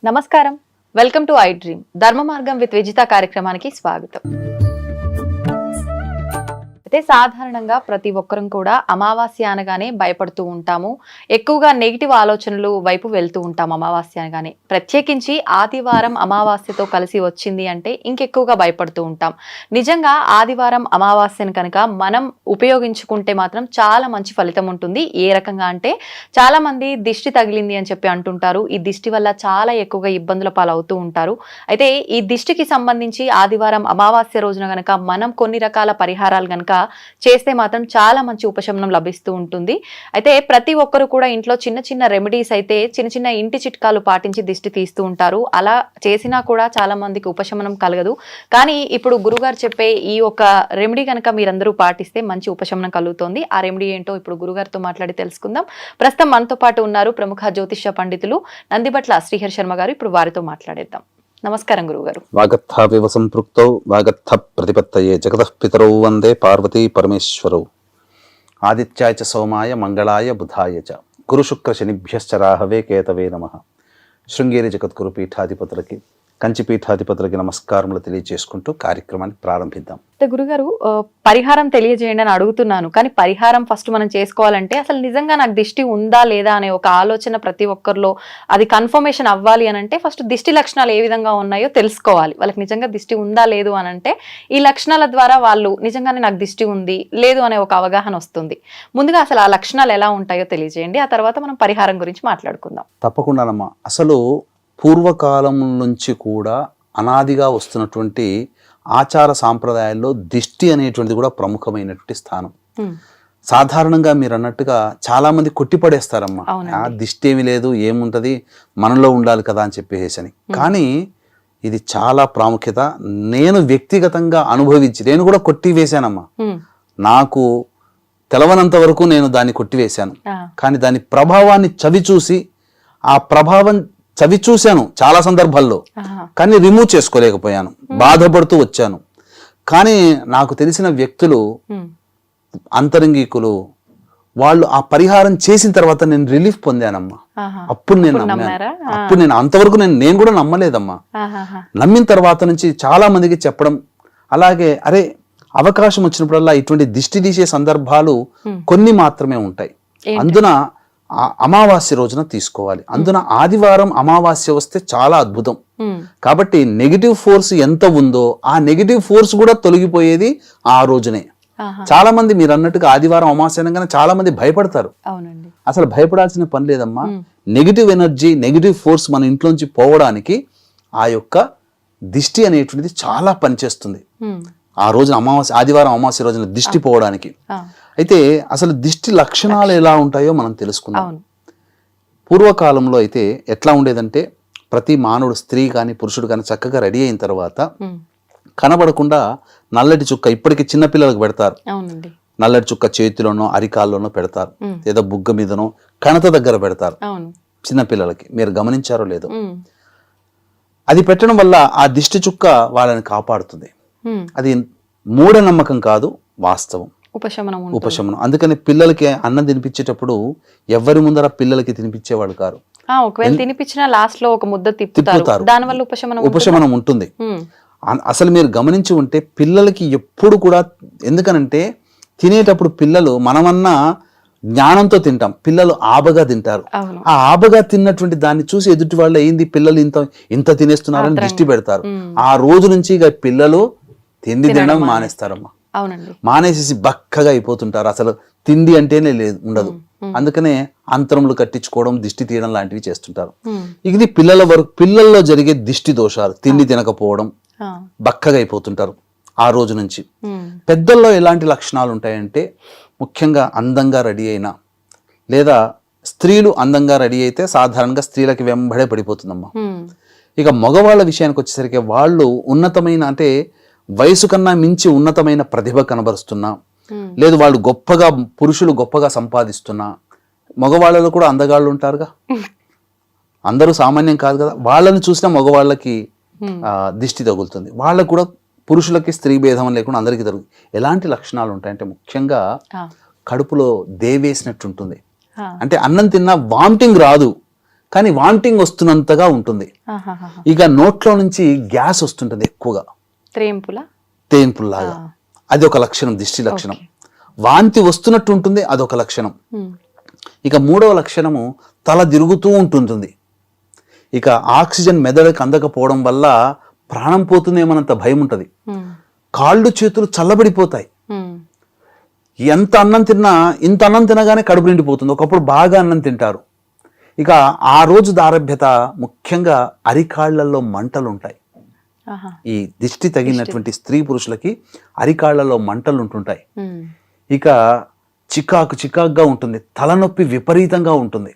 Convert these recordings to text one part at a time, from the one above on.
నమస్కారం, welcome to I dream ధర్మ మార్గం విత్ విజిత కార్యక్రమానికి స్వాగతం. అయితే సాధారణంగా ప్రతి ఒక్కరం కూడా అమావాస్య అనగానే భయపడుతూ ఉంటాము. ఎక్కువగా నెగిటివ్ ఆలోచనలు వైపు వెళ్తూ ఉంటాం. అమావాస్య అనగానే ప్రత్యేకించి ఆదివారం అమావాస్యతో కలిసి వచ్చింది అంటే ఇంకెక్కువగా భయపడుతూ ఉంటాం. నిజంగా ఆదివారం అమావాస్యను కనుక మనం ఉపయోగించుకుంటే మాత్రం చాలా మంచి ఫలితం ఉంటుంది. ఏ రకంగా అంటే చాలా మంది దిష్టి తగిలింది అని చెప్పి అంటుంటారు. ఈ దిష్టి వల్ల చాలా ఎక్కువగా ఇబ్బందుల పాలవుతూ ఉంటారు. అయితే ఈ దిష్టికి సంబంధించి ఆదివారం అమావాస్య రోజున గనక మనం కొన్ని రకాల పరిహారాలు గనక చేస్తే మాత్రం చాలా మంచి ఉపశమనం లభిస్తూ ఉంటుంది. అయితే ప్రతి ఒక్కరు కూడా ఇంట్లో చిన్న చిన్న రెమెడీస్ అయితే చిన్న చిన్న ఇంటి చిట్కాలు పాటించి దిష్టి తీస్తూ ఉంటారు. అలా చేసినా కూడా చాలా మందికి ఉపశమనం కలగదు. కానీ ఇప్పుడు గురుగారు చెప్పే ఈ ఒక రెమెడీ కనుక మీరందరూ పాటిస్తే మంచి ఉపశమనం కలుగుతుంది. ఆ రెమెడీ ఏంటో ఇప్పుడు గురుగారితో మాట్లాడి తెలుసుకుందాం. ప్రస్తుతం మనతో పాటు ఉన్నారు ప్రముఖ జ్యోతిష్య పండితులు నందిబట్ల శ్రీహరి శర్మ గారు. ఇప్పుడు వారితో మాట్లాడేద్దాం. నమస్కారం గురుగారు. వాగర్థావివ సంపృక్తౌ వాగర్థ ప్రతిపత్తయే జగతః పితరౌ వందే పార్వతీ పరమేశ్వరౌ. ఆదిత్యాయ చ సోమాయ మంగళాయ బుధాయ చ గురు శుక్ర శనిభ్యశ్చ రాహవే కేతవే నమః. శృంగేరి జగద్గురు పీఠాధిపతులకి కంచి పీఠాధిపతులకి నమస్కారములు తెలియజేసుకుంటూ కార్యక్రమాన్ని ప్రారంభిద్దాం. గురుగారు, పరిహారం తెలియజేయండి అని అడుగుతున్నాను. కానీ పరిహారం ఫస్ట్ మనం చేసుకోవాలంటే అసలు నిజంగా నాకు దిష్టి ఉందా లేదా అనే ఒక ఆలోచన ప్రతి ఒక్కరిలో అది కన్ఫర్మేషన్ అవ్వాలి అని అంటే ఫస్ట్ దిష్టి లక్షణాలు ఏ విధంగా ఉన్నాయో తెలుసుకోవాలి. వాళ్ళకి నిజంగా దిష్టి ఉందా లేదు అని అంటే ఈ లక్షణాల ద్వారా వాళ్ళు నిజంగానే నాకు దిష్టి ఉంది లేదు అనే ఒక అవగాహన వస్తుంది. ముందుగా అసలు ఆ లక్షణాలు ఎలా ఉంటాయో తెలియజేయండి. ఆ తర్వాత మనం పరిహారం గురించి మాట్లాడుకుందాం. తప్పకుండానమ్మా. అసలు పూర్వకాలం నుంచి కూడా అనాదిగా వస్తున్నటువంటి ఆచార సాంప్రదాయాల్లో దిష్టి అనేటువంటిది కూడా ప్రముఖమైనటువంటి స్థానం. సాధారణంగా మీరు అన్నట్టుగా చాలా మంది కొట్టిపడేస్తారమ్మా, దిష్టి ఏమి లేదు, ఏముంటది, మనలో ఉండాలి కదా అని చెప్పేసి. కానీ ఇది చాలా ప్రాముఖ్యత. నేను వ్యక్తిగతంగా అనుభవించి నేను కూడా కొట్టివేశానమ్మా. నాకు తెలవనంత వరకు నేను దాన్ని కొట్టివేశాను. కానీ దాని ప్రభావాన్ని చవిచూసి ఆ ప్రభావం చవిచూశాను చాలా సందర్భాల్లో. కానీ రిమూవ్ చేసుకోలేకపోయాను, బాధపడుతూ వచ్చాను. కానీ నాకు తెలిసిన వ్యక్తులు, అంతరంగికులు, వాళ్ళు ఆ పరిహారం చేసిన తర్వాత నేను రిలీఫ్ పొందానమ్మా. అప్పుడు నేను నమ్మాను. అప్పుడు నేను అంతవరకు నేను కూడా నమ్మలేదమ్మా. నమ్మిన తర్వాత నుంచి చాలా మందికి చెప్పడం, అలాగే అరే అవకాశం వచ్చినప్పుడల్లా ఇటువంటి దిష్టి తీసే సందర్భాలు కొన్ని మాత్రమే ఉంటాయి. అందున అమావాస్య రోజున తీసుకోవాలి. అందున ఆదివారం అమావాస్య వస్తే చాలా అద్భుతం. కాబట్టి నెగిటివ్ ఫోర్స్ ఎంత ఉందో ఆ నెగిటివ్ ఫోర్స్ కూడా తొలగిపోయేది ఆ రోజునే. చాలా మంది మీరు అన్నట్టుగా ఆదివారం అమావాస్య అనగానే చాలా మంది భయపడతారు. అసలు భయపడాల్సిన పని లేదమ్మా. నెగిటివ్ ఎనర్జీ, నెగిటివ్ ఫోర్స్ మన ఇంట్లోంచి పోవడానికి ఆ యొక్క దిష్టి అనేటువంటిది చాలా పనిచేస్తుంది. ఆ రోజున ఆదివారం అమావాస్య రోజున దిష్టి పోవడానికి. అయితే అసలు దిష్టి లక్షణాలు ఎలా ఉంటాయో మనం తెలుసుకుందాం. పూర్వకాలంలో అయితే ఎట్లా ఉండేదంటే ప్రతి మానవుడు, స్త్రీ కానీ పురుషుడు కానీ చక్కగా రెడీ అయిన తర్వాత కనబడకుండా నల్లటి చుక్క, ఇప్పటికి చిన్నపిల్లలకు పెడతారు, నల్లటి చుక్క చేతిలోనో అరికాల్లోనో పెడతారు, ఏదో బుగ్గ మీదనో కణత దగ్గర పెడతారు చిన్నపిల్లలకి. మీరు గమనించారో లేదో. అది పెట్టడం వల్ల ఆ దిష్టి చుక్క వాళ్ళని కాపాడుతుంది. అది మూఢనమ్మకం కాదు, వాస్తవం, ఉపశమనం. అందుకని పిల్లలకి అన్నం తినిపించేటప్పుడు ఎవరి ముందర పిల్లలకి తినిపించేవాడు కారు. ఒకవేళ తినిపించినా లాస్ట్ లో ఒక ముద్ద తిప్పుతారు, దానివల్ల ఉపశమనం ఉంటుంది. అసలు మీరు గమనించి ఉంటే పిల్లలకి ఎప్పుడు కూడా, ఎందుకనంటే తినేటప్పుడు పిల్లలు మనమన్నా జ్ఞానంతో తింటాం, పిల్లలు ఆబగా తింటారు. ఆ ఆబగా తిన్నటువంటి దాన్ని చూసి ఎదుటి వాళ్ళు ఏంది పిల్లలు ఇంత తినేస్తున్నారని దృష్టి పెడతారు. ఆ రోజు నుంచి ఇక పిల్లలు తిండి తినడం మానేస్తారమ్మా. మానేసేసి బక్కగా అయిపోతుంటారు. అసలు తిండి అంటేనే ఉండదు. అందుకనే అంతరములు కట్టించుకోవడం, దిష్టి తీయడం లాంటివి చేస్తుంటారు. ఇది పిల్లల్లో జరిగే దిష్టి దోషాలు. తిండి తినకపోవడం, బక్కగా అయిపోతుంటారు ఆ రోజు నుంచి. పెద్దల్లో ఎలాంటి లక్షణాలు ఉంటాయంటే ముఖ్యంగా అందంగా రెడీ అయినా, లేదా స్త్రీలు అందంగా రెడీ అయితే సాధారణంగా స్త్రీలకి వెంబడే పడిపోతుందమ్మా. ఇక మగవాళ్ళ విషయానికి వచ్చేసరికి వాళ్ళు ఉన్నతమైన, అంటే వయసు కన్నా మించి ఉన్నతమైన ప్రతిభ కనబరుస్తున్నా, లేదు వాళ్ళు గొప్పగా, పురుషులు గొప్పగా సంపాదిస్తున్నా, మగవాళ్ళలో కూడా అందగాళ్ళు ఉంటారుగా, అందరూ సామాన్యం కాదు కదా. వాళ్ళని చూసినా మగవాళ్ళకి దిష్టి తగులుతుంది. వాళ్ళకు కూడా పురుషులకి స్త్రీ భేదం లేకుండా అందరికీ తగులుతుంది. ఎలాంటి లక్షణాలు ఉంటాయంటే ముఖ్యంగా కడుపులో దేవేసినట్టు ఉంటుంది. అంటే అన్నం తిన్నా వామిటింగ్ రాదు, కానీ వాంటింగ్ వస్తున్నంతగా ఉంటుంది. ఇక నోట్లో నుంచి గ్యాస్ వస్తుంటుంది ఎక్కువగా, తేన్పుల్లాగా. అది ఒక లక్షణం, దిష్టి లక్షణం. వాంతి వస్తున్నట్టు ఉంటుంది, అదొక లక్షణం. ఇక మూడవ లక్షణము తల తిరుగుతూ ఉంటుంటుంది. ఇక ఆక్సిజన్ మెదడుకి అందకపోవడం వల్ల ప్రాణం పోతుందేమన్నంత భయం ఉంటుంది. కాళ్ళు చేతులు చల్లబడిపోతాయి. ఎంత అన్నం తిన్నా, ఇంత అన్నం తినగానే కడుపు నిండిపోతుంది. ఒకప్పుడు బాగా అన్నం తింటారు. ఇక ఆ రోజు దారభ్యత ముఖ్యంగా అరికాళ్లలో మంటలు ఉంటాయి. ఈ దిష్టి తగిలినటువంటి స్త్రీ పురుషులకి అరికాళ్లలో మంటలు ఉంటుంటాయి. ఇక చికాకుగా ఉంటుంది, తలనొప్పి విపరీతంగా ఉంటుంది.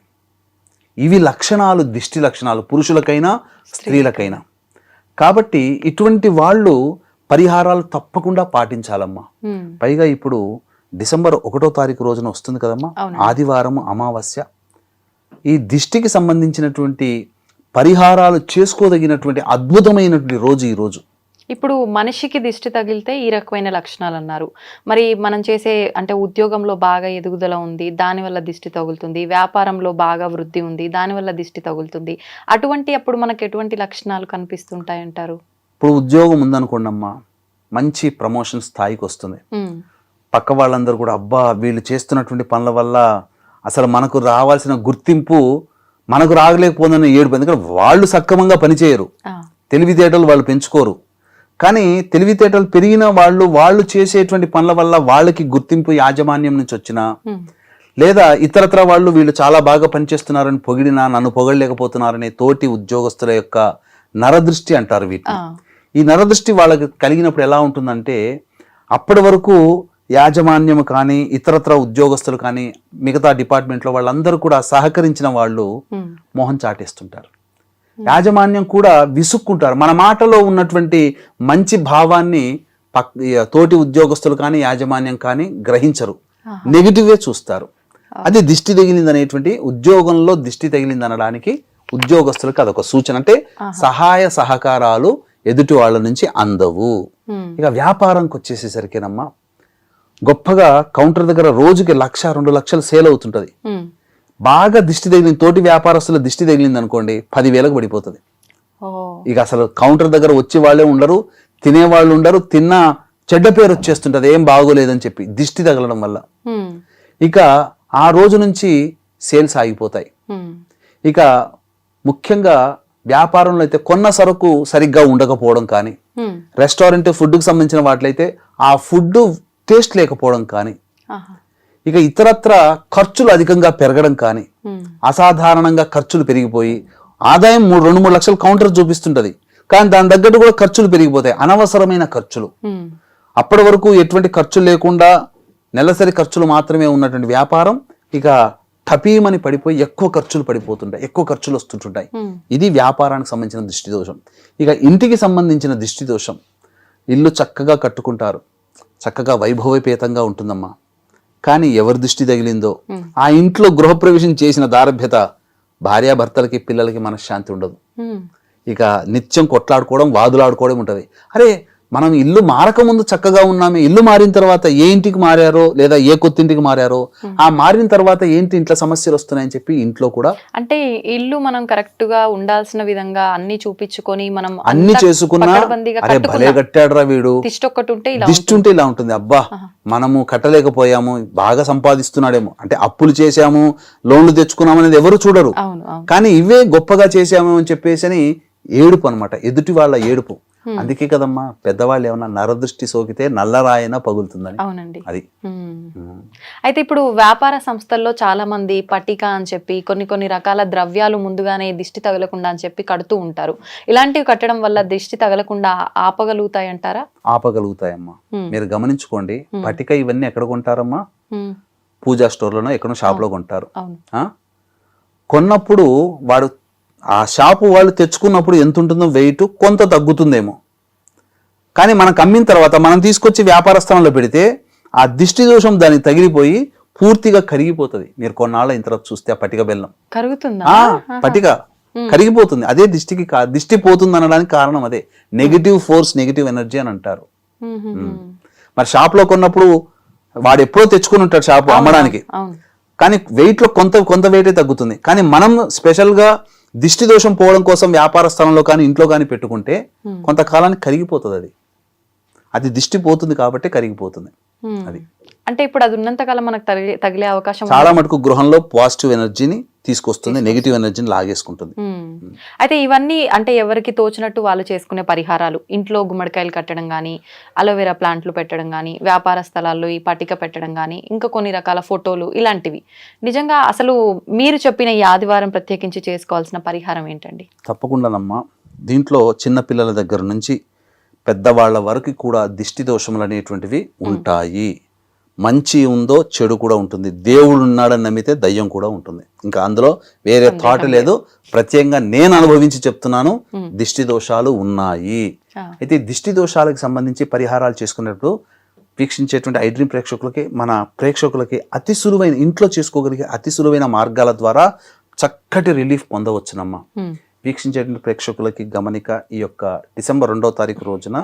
ఇవి లక్షణాలు, దిష్టి లక్షణాలు, పురుషులకైనా స్త్రీలకైనా. కాబట్టి ఇటువంటి వాళ్ళు పరిహారాలు తప్పకుండా పాటించాలమ్మా. పైగా ఇప్పుడు డిసెంబర్ 1వ తారీఖు రోజున వస్తుంది కదమ్మా, ఆదివారం అమావాస్య. ఈ దిష్టికి సంబంధించినటువంటి పరిహారాలు చేసుకోదగినటువంటి అద్భుతమైనటువంటి రోజు ఈ రోజు. ఇప్పుడు మనిషికి దిష్టి తగిలితే ఈ రకమైన లక్షణాలు అన్నారు. మరి మనం చేసే అంటే ఉద్యోగంలో బాగా ఎదుగుదల ఉంది, దానివల్ల దిష్టి తగులుతుంది. వ్యాపారంలో బాగా వృద్ధి ఉంది, దానివల్ల దిష్టి తగులుతుంది. అటువంటి అప్పుడు మనకు ఎటువంటి లక్షణాలు కనిపిస్తుంటాయి అంటారు? ఇప్పుడు ఉద్యోగం ఉందనుకోండి అమ్మా, మంచి ప్రమోషన్ స్థాయికి వస్తుంది. పక్క వాళ్ళందరూ కూడా అబ్బా వీళ్ళు చేస్తున్నటువంటి పనుల వల్ల అసలు మనకు రావాల్సిన గుర్తింపు మనకు రాగలేకపోతుందని ఏడుపు. ఎందుకంటే వాళ్ళు సక్రమంగా పనిచేయరు, తెలివితేటలు వాళ్ళు పెంచుకోరు. కానీ తెలివితేటలు పెరిగిన వాళ్ళు చేసేటువంటి పనుల వల్ల వాళ్ళకి గుర్తింపు యాజమాన్యం నుంచి వచ్చినా, లేదా ఇతరత్ర వాళ్ళు వీళ్ళు చాలా బాగా పనిచేస్తున్నారని పొగిడినా, నన్ను పొగడలేకపోతున్నారనే తోటి ఉద్యోగస్తుల యొక్క నరదృష్టి అంటారు వీటిని. ఈ నరదృష్టి వాళ్ళకి కలిగినప్పుడు ఎలా ఉంటుందంటే, అప్పటి వరకు యాజమాన్యం కానీ ఇతరత్ర ఉద్యోగస్తులు కానీ మిగతా డిపార్ట్మెంట్లో వాళ్ళందరూ కూడా సహకరించిన వాళ్ళు మొహం చాటేస్తుంటారు. యాజమాన్యం కూడా విసుక్కుంటారు. మన మాటలో ఉన్నటువంటి మంచి భావాన్ని తోటి ఉద్యోగస్తులు కానీ యాజమాన్యం కానీ గ్రహించరు, నెగిటివ్గా చూస్తారు. అది దిష్టి తగిలింది అనేటువంటి, ఉద్యోగంలో దిష్టి తగిలింది అనడానికి ఉద్యోగస్తులకు అదొక సూచన. అంటే సహాయ సహకారాలు ఎదుటి వాళ్ళ నుంచి అందవు. ఇక వ్యాపారంకి వచ్చేసేసరికేనమ్మా, గొప్పగా కౌంటర్ దగ్గర రోజుకి 1,00,000, 2 లక్షలు సేల్ అవుతుంటది. బాగా దిష్టి తగిలింది, తోటి వ్యాపారస్తుల దిష్టి తగిలింది అనుకోండి, 10,000కు పడిపోతుంది. ఇక అసలు కౌంటర్ దగ్గర వచ్చి వాళ్ళే ఉండరు, తినేవాళ్ళు ఉండరు, తిన్న చెడ్డ పేరు వచ్చేస్తుంటది, ఏం బాగోలేదని చెప్పి దిష్టి తగలడం వల్ల. ఇక ఆ రోజు నుంచి సేల్స్ ఆగిపోతాయి. ఇక ముఖ్యంగా వ్యాపారంలో అయితే కొన్న సరుకు సరిగ్గా ఉండకపోవడం కానీ, రెస్టారెంట్ ఫుడ్కి సంబంధించిన వాటిలైతే ఆ ఫుడ్ టేస్ట్ లేకపోవడం కానీ, ఇక ఇతరత్ర ఖర్చులు అధికంగా పెరగడం కానీ, అసాధారణంగా ఖర్చులు పెరిగిపోయి ఆదాయం 2-3 లక్షలు కౌంటర్ చూపిస్తుంటది, కానీ దాని తగ్గట్టు కూడా ఖర్చులు పెరిగిపోతాయి, అనవసరమైన ఖర్చులు. అప్పటి వరకు ఎటువంటి ఖర్చులు లేకుండా నెలసరి ఖర్చులు మాత్రమే ఉన్నటువంటి వ్యాపారం ఇక టపీమని పడిపోయి ఎక్కువ ఖర్చులు పడిపోతుంటాయి, ఎక్కువ ఖర్చులు వస్తుంటుంటాయి. ఇది వ్యాపారానికి సంబంధించిన దిష్టి దోషం. ఇక ఇంటికి సంబంధించిన దిష్టి దోషం, ఇల్లు చక్కగా కట్టుకుంటారు, చక్కగా వైభవపేతంగా ఉంటుందమ్మా, కానీ ఎవరి దృష్టి తగిలిందో ఆ ఇంట్లో గృహప్రవేశం చేసిన దారభ్యత భార్యాభర్తలకి పిల్లలకి మనశ్శాంతి ఉండదు. ఇక నిత్యం కొట్లాడుకోవడం, వాదులాడుకోవడం ఉంటుంది. అరే మనం ఇల్లు మారక ముందు చక్కగా ఉన్నామే, ఇల్లు మారిన తర్వాత ఏ ఇంటికి మారారో లేదా ఏ కొత్తింటికి మారారో, ఆ మారిన తర్వాత ఏంటి ఇంట్లో సమస్యలు వస్తున్నాయని చెప్పి ఇంట్లో కూడా అంటే ఇల్లు మనం కరెక్ట్ గా ఉండాల్సిన విధంగా అన్ని చూపించుకొని మనం అన్ని చేసుకున్నా, అరే భలే కట్టాడురా వీడు, దిష్టి ఉంటే ఇలా ఉంటుంది, అబ్బా మనము కట్టలేకపోయాము, బాగా సంపాదిస్తున్నాడేమో, అంటే అప్పులు చేశాము, లోన్లు తెచ్చుకున్నాము అనేది ఎవరు చూడరు, కానీ ఇవే గొప్పగా చేశాము అని చెప్పేసి అని ఏడుపు అనమాట, ఎదుటి వాళ్ళ ఏడుపు. అందుకే కదమ్మా పెద్దవాళ్ళు ఏమన్నా నరదృష్టి సోకితే నల్లరాయన పగులుతుందని. అవునండి, అది. అయితే ఇప్పుడు వ్యాపార సంస్థల్లో చాలా మంది పట్టిక అని చెప్పి కొన్ని రకాల ద్రవ్యాలు ముందుగానే దిష్టి తగలకుండా అని చెప్పి కడుతూ ఉంటారు. ఇలాంటివి కట్టడం వల్ల దిష్టి తగలకుండా ఆపగలుగుతాయి అంటారా? ఆపగలుగుతాయమ్మా. మీరు గమనించుకోండి, పట్టిక ఇవన్నీ ఎక్కడ కొంటారమ్మా? పూజా స్టోర్లోనో ఎక్కడో షాప్ లో కొంటారు. కొన్నప్పుడు వాడు ఆ షాపు వాళ్ళు తెచ్చుకున్నప్పుడు ఎంత ఉంటుందో వెయిట్ కొంత తగ్గుతుందేమో, కానీ మనకు అమ్మిన తర్వాత మనం తీసుకొచ్చి వ్యాపార స్థలంలో పెడితే ఆ దిష్టి దోషం దానికి తగిలిపోయి పూర్తిగా కరిగిపోతుంది. మీరు కొన్నాళ్ళ ఇంత తర్వాత చూస్తే ఆ పట్టిక బెల్లం పట్టిక కరిగిపోతుంది. అదే దిష్టి పోతుంది అనడానికి కారణం అదే, నెగిటివ్ ఫోర్స్, నెగిటివ్ ఎనర్జీ అని అంటారు. మరి షాప్ లో కొన్నప్పుడు వాడు ఎప్పుడో తెచ్చుకుని ఉంటాడు షాపు అమ్మడానికి, కానీ వెయిట్ లో కొంత వెయిటే తగ్గుతుంది. కానీ మనం స్పెషల్ గా దిష్టి దోషం పోవడం కోసం వ్యాపార స్థలంలో కానీ ఇంట్లో కానీ పెట్టుకుంటే కొంతకాలానికి కరిగిపోతుంది. అది దిష్టి పోతుంది కాబట్టి కరిగిపోతుంది. అది అంటే ఇప్పుడు అది ఉన్నంత కాలం మనకు తగిలే అవకాశం చాలా మటుకు గృహంలో పాజిటివ్ ఎనర్జీని తీసుకొస్తుంది, నెగిటివ్ ఎనర్జీని లాగేసుకుంటుంది. అయితే ఇవన్నీ అంటే ఎవరికి తోచినట్టు వాళ్ళు చేసుకునే పరిహారాలు, ఇంట్లో గుమ్మడికాయలు కట్టడం కానీ, అలోవెరా ప్లాంట్లు పెట్టడం కానీ, వ్యాపార స్థలాల్లో ఈ పట్టిక పెట్టడం కానీ, ఇంకా కొన్ని రకాల ఫోటోలు ఇలాంటివి. నిజంగా అసలు మీరు చెప్పిన ఈ ఆదివారం ప్రత్యేకించి చేసుకోవాల్సిన పరిహారం ఏంటండి? తప్పకుండానమ్మా, దీంట్లో చిన్న పిల్లల దగ్గర నుంచి పెద్దవాళ్ల వరకు కూడా దిష్టి దోషములు అనేటువంటివి ఉంటాయి. మంచి ఉందో చెడు కూడా ఉంటుంది. దేవుడు ఉన్నాడని నమ్మితే దయ్యం కూడా ఉంటుంది. ఇంకా అందులో వేరే థాట్ లేదు. ప్రత్యేకంగా నేను అనుభవించి చెప్తున్నాను, దిష్టి దోషాలు ఉన్నాయి. అయితే దిష్టి దోషాలకు సంబంధించి పరిహారాలు చేసుకునేటప్పుడు వీక్షించేటువంటి ఐడ్రీమ్ ప్రేక్షకులకి, మన ప్రేక్షకులకి అతి సులువైన, ఇంట్లో చేసుకోగలిగే అతి సులువైన మార్గాల ద్వారా చక్కటి రిలీఫ్ పొందవచ్చునమ్మా. వీక్షించేటువంటి ప్రేక్షకులకి గమనిక, ఈ యొక్క డిసెంబర్ 2వ తారీఖు రోజున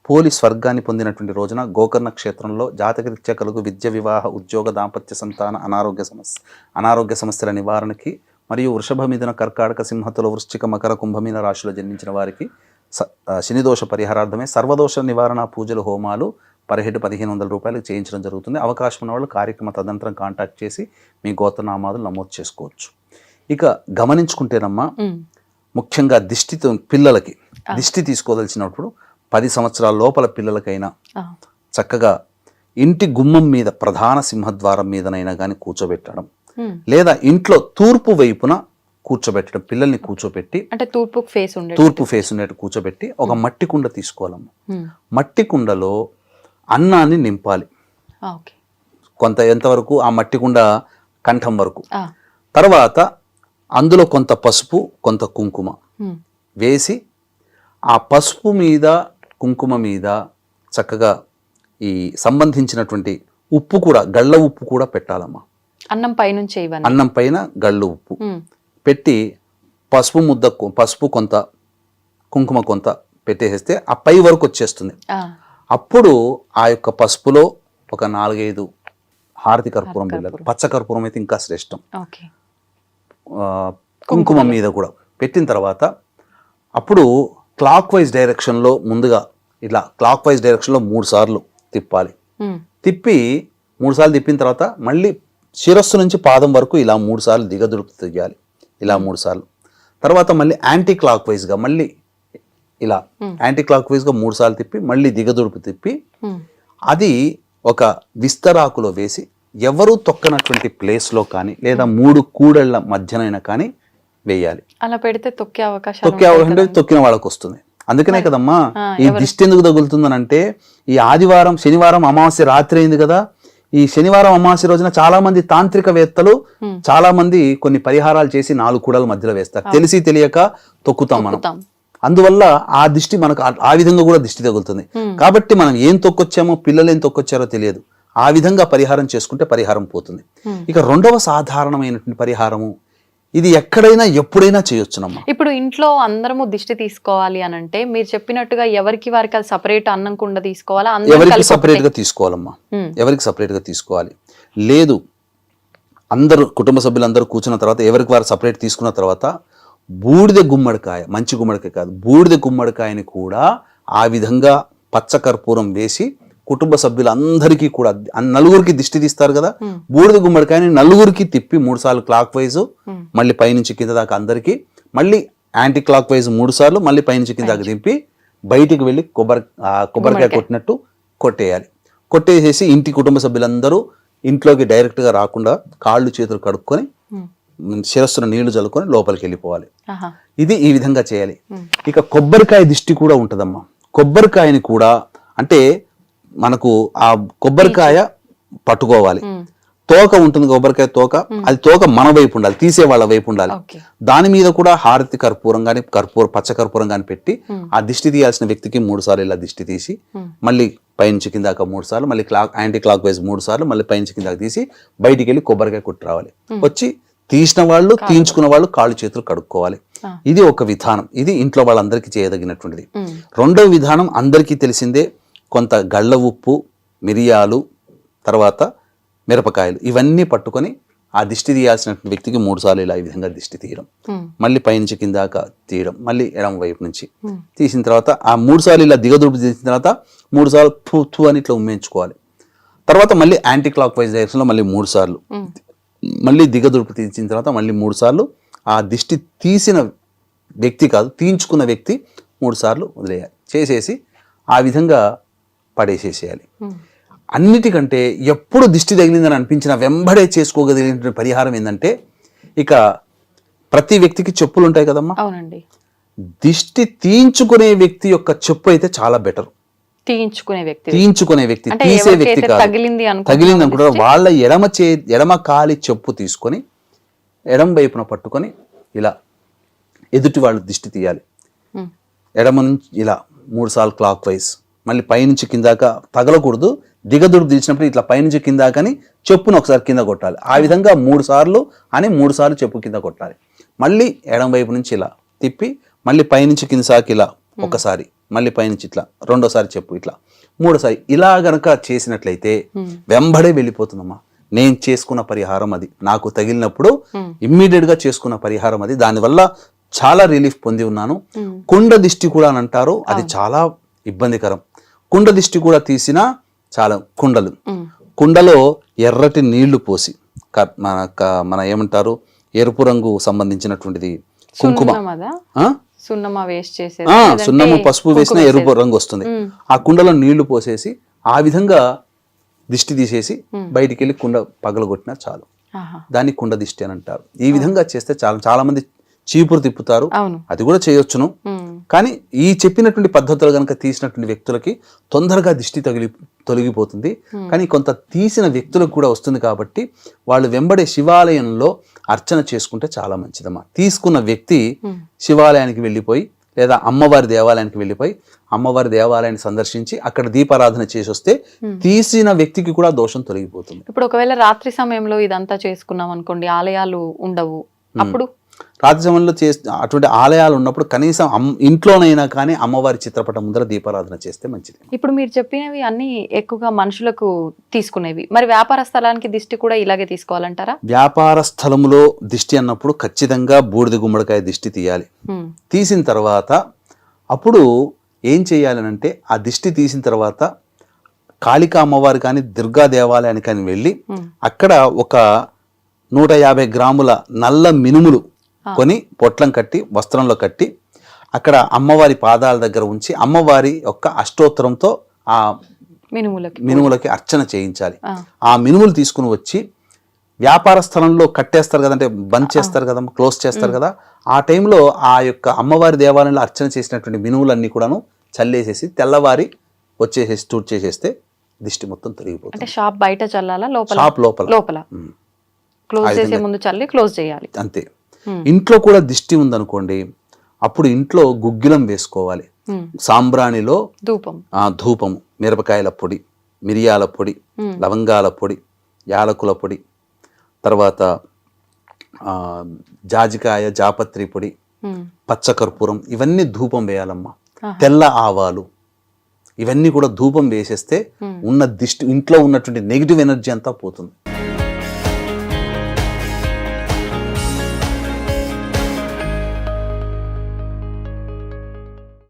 పోలీస్ స్వర్గాన్ని పొందినటువంటి రోజున గోకర్ణ క్షేత్రంలో జాతకరీత్యా కలుగు విద్య, వివాహ, ఉద్యోగ, దాంపత్య, సంతాన, అనారోగ్య సమస్యల నివారణకి మరియు వృషభ, మిథున, కర్కాటక, సింహతుల, వృశ్చిక, మకర, కుంభమీన రాశిలో జన్మించిన వారికి శనిదోష పరిహారార్థమే సర్వదోష నివారణ పూజలు, హోమాలు పర్ హెడ్ 1500 రూపాయలకు చేయించడం జరుగుతుంది. అవకాశం ఉన్న వాళ్ళు కార్యక్రమ తదనంతరం కాంటాక్ట్ చేసి మీ గోత్రనామాదులు నమోదు చేసుకోవచ్చు. ఇక గమనించుకుంటేనమ్మా, ముఖ్యంగా దిష్టితో పిల్లలకి దిష్టి తీసుకోదలిచినప్పుడు 10 సంవత్సరాల లోపల పిల్లలకైనా చక్కగా ఇంటి గుమ్మం మీద ప్రధాన సింహద్వారం మీదనైనా కానీ కూర్చోబెట్టడం, లేదా ఇంట్లో తూర్పు వైపున కూర్చోబెట్టడం. పిల్లల్ని కూర్చోబెట్టి, అంటే తూర్పు ఫేస్ ఉండేట్టు కూర్చోబెట్టి ఒక మట్టి కుండ తీసుకోవాలమ్మా. మట్టి కుండలో అన్నాన్ని నింపాలి. ఎంతవరకు? ఆ మట్టి కుండ కంఠం వరకు. తర్వాత అందులో కొంత పసుపు, కొంత కుంకుమ వేసి, ఆ పసుపు మీద, కుంకుమ మీద చక్కగా ఈ సంబంధించినటువంటి ఉప్పు కూడా, గళ్ళ ఉప్పు కూడా పెట్టాలమ్మా. అన్నం పైన గళ్ళు ఉప్పు పెట్టి పసుపు కొంత, కుంకుమ కొంత పెట్టేసేస్తే ఆ పై వరకు వచ్చేస్తుంది. అప్పుడు ఆ యొక్క పసుపులో ఒక 4-5 హారతి కర్పూరం బిళ్ళలు, పచ్చ కర్పూరం అయితే ఇంకా శ్రేష్టం, కుంకుమ మీద కూడా పెట్టిన తర్వాత అప్పుడు క్లాక్ వైజ్ డైరెక్షన్లో ముందుగా ఇట్లా క్లాక్ వైజ్ డైరెక్షన్లో 3 సార్లు తిప్పాలి. తిప్పి 3 సార్లు తిప్పిన తర్వాత మళ్ళీ శిరస్సు నుంచి పాదం వరకు ఇలా 3 సార్లు దిగదుడుపు తియ్యాలి. ఇలా 3 సార్లు. తర్వాత మళ్ళీ యాంటీ క్లాక్ వైజ్గా మళ్ళీ ఇలా యాంటీ క్లాక్ వైజ్గా 3 సార్లు తిప్పి మళ్ళీ దిగదుడుపు తిప్పి అది ఒక విస్తరాకులో వేసి ఎవరు తొక్కనటువంటి ప్లేస్లో కానీ లేదా 3 కూడళ్ల మధ్యనైనా కానీ వేయాలి. అలా పెడితే తొక్కే అవకాశం తొక్కిన వాళ్ళకి వస్తుంది. అందుకనే కదమ్మా ఈ దిష్టి ఎందుకు తగులుతుందని అంటే, ఈ ఆదివారం, శనివారం అమావాస్య రాత్రి అయింది కదా, ఈ శనివారం అమావాస్య రోజున చాలా మంది తాంత్రికవేత్తలు చాలా మంది కొన్ని పరిహారాలు చేసి 4 కూడల మధ్యలో వేస్తారు. తెలిసి తెలియక తొక్కుతాం మనం. అందువల్ల ఆ దిష్టి మనకు ఆ విధంగా కూడా దిష్టి తగులుతుంది. కాబట్టి మనం ఏం తొక్కొచ్చామో, పిల్లలు ఏం తొక్కొచ్చారో తెలియదు. ఆ విధంగా పరిహారం చేసుకుంటే పరిహారం పోతుంది. ఇక రెండవ సాధారణమైనటువంటి పరిహారము, ఇది ఎక్కడైనా ఎప్పుడైనా చేయొచ్చునమ్మా. ఇప్పుడు ఇంట్లో అందరము దిష్టి తీసుకోవాలి అని అంటే మీరు చెప్పినట్టుగా ఎవరికి వారికి అది సపరేట్ అన్నం కుండ తీసుకోవాలా? ఎవరికి సపరేట్ గా తీసుకోవాలమ్మా, ఎవరికి సపరేట్ గా తీసుకోవాలి. లేదు, అందరూ కుటుంబ సభ్యులందరూ కూర్చున్న తర్వాత ఎవరికి వారు సపరేట్ తీసుకున్న తర్వాత బూడిద గుమ్మడికాయ, మంచి గుమ్మడికాయ కాదు, బూడిద గుమ్మడికాయని కూడా ఆ విధంగా పచ్చ కర్పూరం వేసి కుటుంబ సభ్యులందరికీ కూడా, 4గురికి దిష్టి తీస్తారు కదా, బూడిద గుమ్మడికాయని 4గురికి తిప్పి 3 సార్లు క్లాక్ వైజ్, మళ్ళీ పైనుంచి కింద దాకా అందరికి, మళ్ళీ యాంటీ క్లాక్ వైజ్ 3 సార్లు, మళ్ళీ పైనుంచి కింద దాకా దింపి బయటికి వెళ్ళి కొబ్బరికాయ కొట్టినట్టు కొట్టేయాలి. కొట్టేసేసి ఇంటి కుటుంబ సభ్యులందరూ ఇంట్లోకి డైరెక్ట్ గా రాకుండా కాళ్ళు చేతులు కడుక్కొని శిరస్సును నీళ్లు చల్లుకొని లోపలికి వెళ్ళిపోవాలి. ఇది ఈ విధంగా చేయాలి. ఇక కొబ్బరికాయ దిష్టి కూడా ఉంటదమ్మా. కొబ్బరికాయని కూడా అంటే మనకు ఆ కొబ్బరికాయ పట్టుకోవాలి, తోక ఉంటుంది, కొబ్బరికాయ తోక, అది తోక మన వైపు ఉండాలి, తీసే వాళ్ళ వైపు ఉండాలి. దాని మీద కూడా హారతి కర్పూరం గాని, పచ్చ కర్పూరం గాని పెట్టి ఆ దిష్టి తీయాల్సిన వ్యక్తికి 3 సార్లు ఇలా దిష్టి తీసి, మళ్ళీ పైనుంచి కిందాక 3 సార్లు, మళ్ళీ యాంటీ క్లాక్ వైజ్ 3 సార్లు, మళ్ళీ పైనుంచి కిందాక తీసి బయటికి వెళ్ళి కొబ్బరికాయ కొట్టి రావాలి. వచ్చి తీసిన వాళ్ళు, తీయించుకున్న వాళ్ళు కాళ్ళు చేతులు కడుక్కోవాలి. ఇది ఒక విధానం. ఇది ఇంట్లో వాళ్ళందరికీ చేయదగినటువంటిది. రెండవ విధానం అందరికీ తెలిసిందే, కొంత గళ్ళ ఉప్పు, మిరియాలు, తర్వాత మిరపకాయలు, ఇవన్నీ పట్టుకొని ఆ దిష్టి తీయాల్సిన వ్యక్తికి 3 సార్లు ఇలా ఈ విధంగా దిష్టి తీయడం, మళ్ళీ పైనుంచి కిందాక తీయడం, మళ్ళీ ఎడమ వైపు నుంచి తీసిన తర్వాత ఆ 3 సార్లు ఇలా దిగదుడుపు తీసిన తర్వాత 3 సార్లు ఫు ఫు అని ఇట్లా ఉమ్మేయించుకోవాలి. తర్వాత మళ్ళీ యాంటీ క్లాక్ వైజ్ డైరెక్షన్లో మళ్ళీ 3 సార్లు, మళ్ళీ దిగదుడుపు తీసిన తర్వాత మళ్ళీ 3 సార్లు ఆ దిష్టి తీసిన వ్యక్తి కాదు తీయించుకున్న వ్యక్తి 3 సార్లు వదిలేయాలి. చేసేసి ఆ విధంగా పడేసేసేయాలి. అన్నిటికంటే ఎప్పుడు దిష్టి తగిలిందని అనిపించిన వెంబడే చేసుకోగలిగిన పరిహారం ఏంటంటే, ఇక ప్రతి వ్యక్తికి చెప్పులు ఉంటాయి కదమ్మా. అవునండి. దిష్టి తీయించుకునే వ్యక్తి యొక్క చెప్పు అయితే చాలా బెటర్. తీయించుకునే వ్యక్తి తీసే వ్యక్తి కాదు, తగిలింది అనుకుంటారు వాళ్ళ ఎడమ కాలి చెప్పు తీసుకొని ఎడమ వైపున పట్టుకొని ఇలా ఎదుటి వాళ్ళు దిష్టి తీయాలి. ఎడమ నుంచి ఇలా 3 సార్లు క్లాక్ వైజ్, మళ్ళీ పైనుంచి కిందాక తగలకూడదు. దిగదుడు తీసినప్పుడు ఇట్లా పైనుంచి కిందాకని చెప్పును ఒకసారి కింద కొట్టాలి. ఆ విధంగా 3 సార్లు అని 3 సార్లు చెప్పు కింద కొట్టాలి. మళ్ళీ ఎడమ వైపు నుంచి ఇలా తిప్పి మళ్ళీ పైనుంచి కింద సాకి ఇలా ఒకసారి, మళ్ళీ పైనుంచి ఇట్లా రెండోసారి చెప్పు ఇట్లా 3 సారి ఇలా గనక చేసినట్లయితే వెంబడే వెళ్ళిపోతుందమ్మా. నేను చేసుకున్న పరిహారం అది, నాకు తగిలినప్పుడు ఇమ్మీడియట్ గా చేసుకున్న పరిహారం అది. దానివల్ల చాలా రిలీఫ్ పొంది ఉన్నాను. కుండ దిష్టి కూడా అని అంటారు, అది చాలా ఇబ్బందికరం. కుండ దిష్టి కూడా తీసినా చాలా కుండలో ఎర్రటి నీళ్లు పోసి మన ఏమంటారు ఎరుపు రంగు సంబంధించినటువంటిది కుంకుమ, సున్నము పసుపు వేసిన ఎరుపు రంగు వస్తుంది. ఆ కుండలో నీళ్లు పోసేసి ఆ విధంగా దిష్టి తీసేసి బయటికి వెళ్ళి కుండ పగలగొట్టినా చాలు. దాన్ని కుండ దిష్టి అని అంటారు. ఈ విధంగా చేస్తే చాలా మంది చీపురు తిప్పుతారు, అది కూడా చేయొచ్చును. కానీ ఈ చెప్పినటువంటి పద్ధతులు కనుక తీసినటువంటి వ్యక్తులకి తొందరగా దిష్టి తొలగిపోతుంది. కానీ కొంత తీసిన వ్యక్తులకు కూడా వస్తుంది కాబట్టి వాళ్ళు వెంబడే శివాలయంలో అర్చన చేసుకుంటే చాలా మంచిదమ్మా. తీసుకున్న వ్యక్తి శివాలయానికి వెళ్ళిపోయి లేదా అమ్మవారి దేవాలయానికి వెళ్ళిపోయి అమ్మవారి దేవాలయాన్ని సందర్శించి అక్కడ దీపారాధన చేసి వస్తే తీసిన వ్యక్తికి కూడా దోషం తొలగిపోతుంది. ఇప్పుడు ఒకవేళ రాత్రి సమయంలో ఇదంతా చేసుకున్నాం అనుకోండి, ఆలయాలు ఉండవు, అప్పుడు రాత్రి సమయంలో అటువంటి ఆలయాలు ఉన్నప్పుడు కనీసం ఇంట్లోనైనా కానీ అమ్మవారి చిత్రపటం ముందర దీపారాధన చేస్తే మంచిది. ఇప్పుడు మీరు చెప్పినవి అన్ని ఎక్కువగా మనుషులకు తీసుకునేవి, మరి వ్యాపార స్థలానికి దిష్టి కూడా ఇలాగే తీసుకోవాలంటారా? వ్యాపార స్థలంలో దిష్టి అన్నప్పుడు ఖచ్చితంగా బూడిద గుమ్మడికాయ దిష్టి తీయాలి. తీసిన తర్వాత అప్పుడు ఏం చేయాలనంటే ఆ దిష్టి తీసిన తర్వాత కాళికా అమ్మవారి కానీ దుర్గా దేవాలయానికి కానీ వెళ్ళి అక్కడ ఒక 150 గ్రాముల నల్ల మినుములు కొని పొట్లం కట్టి వస్త్రంలో కట్టి అక్కడ అమ్మవారి పాదాల దగ్గర ఉంచి అమ్మవారి యొక్క అష్టోత్తరంతో ఆ మినుములకి అర్చన చేయించాలి. ఆ మినుములు తీసుకుని వచ్చి వ్యాపార స్థలంలో కట్టేస్తారు కదంటే బంద్ చేస్తారు కదా, క్లోజ్ చేస్తారు కదా, ఆ టైంలో ఆ యొక్క అమ్మవారి దేవాలయంలో అర్చన చేసినటువంటి మినుములన్నీ కూడాను చల్లేసేసి తెల్లవారి వచ్చేసేసి తూడ్ చేసేస్తే దిష్టి మొత్తం తొలగిపోతుంది. షాప్ బయట చల్లాలా, షాప్ లోపల క్లోజ్ చేసే ముందు చల్లి క్లోజ్ చేయాలి అంతే. ఇంట్లో కూడా దిష్టి ఉందనుకోండి, అప్పుడు ఇంట్లో గుగ్గిలం వేసుకోవాలి. సాంబ్రాణిలో ధూపము, మిరపకాయల పొడి, మిరియాల పొడి, లవంగాల పొడి, యాలకుల పొడి, తర్వాత జాజికాయ జాపత్రి పొడి, పచ్చకర్పూరం, ఇవన్నీ ధూపం వేయాలమ్మా. తెల్ల ఆవాలు, ఇవన్నీ కూడా ధూపం వేసేస్తే ఉన్న దిష్టి ఇంట్లో ఉన్నటువంటి నెగిటివ్ ఎనర్జీ అంతా పోతుంది.